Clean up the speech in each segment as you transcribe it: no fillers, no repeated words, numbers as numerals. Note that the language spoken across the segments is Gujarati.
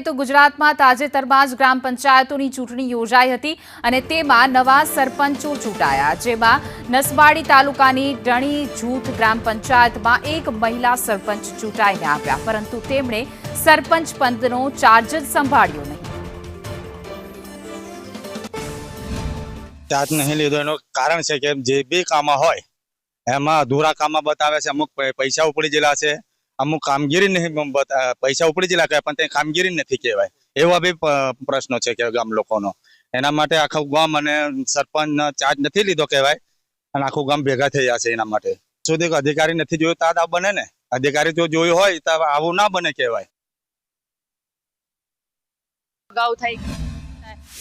તો ગુજરાતમાં તાજેતરમાં જ ગ્રામ પંચાયતોની ચૂંટણી યોજાઈ હતી અને તેમાં નવા સરપંચો ચૂંટાયા, જેમાં નસવાડી તાલુકાની ડણી જૂથ ગ્રામ પંચાયતમાં એક મહિલા સરપંચ ચૂંટાઈને આવ્યા, પરંતુ તેમણે સરપંચ પદનો ચાર્જ જ સંભાળ્યો નહીં. ચાર્જ નહીં લીધો એનું કારણ છે કે જે બી કામ હોય એમાં અધૂરા કામ બતાવે છે, અમુક પૈસા ઉપડી ગયેલા છે, અમુક કામગીરી નહીં, પૈસા ઉપડી ગયેલા કહેવાય પણ તે કામગીરી નથી કહેવાય. એવા બી પ્રશ્નો છે કે ગામ લોકોનો. એના માટે આખું ગામ અને સરપંચ ચાર્જ નથી લીધો કહેવાય અને આખું ગામ ભેગા થઈ જશે. એના માટે સુધી અધિકારી નથી જોયું તો આ બને ને, અધિકારી જો જોયું હોય તો આવું ના બને કહેવાય. અગાઉ થઈ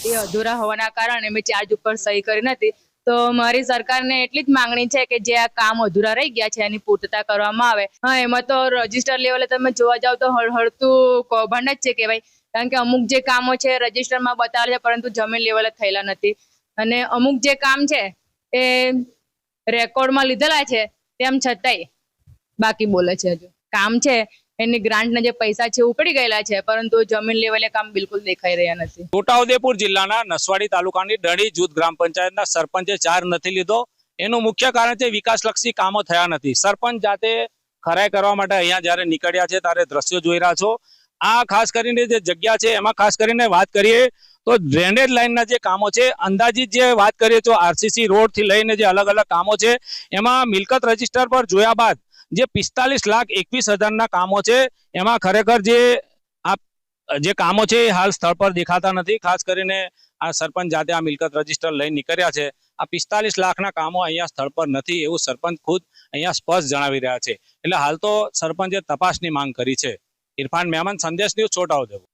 એ અધૂરા હોવાના કારણે મેં ચાર્જ ઉપર સહી કરી નથી. તો મારી સરકારને એટલી જ માંગણી છે કે જે આ કામ અધૂરા રહી ગયા છે એની પૂર્તતા કરવામાં આવે. હા, એમાં તો રજીસ્ટર લેવલે તમે જોવા જાવ તો હળહળતું કૌભાંડ જ છે કહેવાય, કારણ કે અમુક જે કામો છે રજીસ્ટરમાં બતાવે છે પરંતુ જમીન લેવલે થયેલા નથી, અને અમુક જે કામ છે એ રેકોર્ડમાં લીધેલા છે તેમ છતાંય બાકી બોલે છે. હજુ કામ છે એની ગ્રાન્ટના જે પૈસા છે ઉપડી ગયેલા છે, પરંતુ જમીન લેવલે કામ બિલકુલ દેખાઈ રહ્યા નથી. છોટાઉદેપુર જિલ્લાના નસવાડી તાલુકાની ડણી જૂથ ગ્રામ પંચાયતના સરપંચે ચાર્જ નથી લીધો. એનું મુખ્ય કારણ છે વિકાસલક્ષી કામો થયા નથી. સરપંચ જાતે ખરાઈ કરવા માટે અહીંયા જ્યારે નીકળ્યા છે ત્યારે દ્રશ્યો જોઈ રહ્યા છો. આ ખાસ કરીને જે જગ્યા છે એમાં ખાસ કરીને વાત કરીએ તો ડ્રેનેજ લાઇનના જે કામો છે, અંદાજિત જે વાત કરીએ તો આરસીસી રોડ થી લઈને જે અલગ અલગ કામો છે એમાં મિલકત રજીસ્ટર પર જોયા બાદ જે 45,21,000ના કામો છે એમાં ખરેખર જે કામો છે એ હાલ સ્થળ પર દેખાતા નથી. ખાસ કરીને આ સરપંચ જાતે આ મિલકત રજીસ્ટર લઈને નીકળ્યા છે. આ 45 લાખના કામો અહીંયા સ્થળ પર નથી એવું સરપંચ ખુદ અહીંયા સ્પષ્ટ જણાવી રહ્યા છે. એટલે હાલ તો સરપંચે તપાસની માંગ કરી છે. ઇરફાન મેમન, સંદેશ ન્યૂઝ, છોટાઉદેપુર.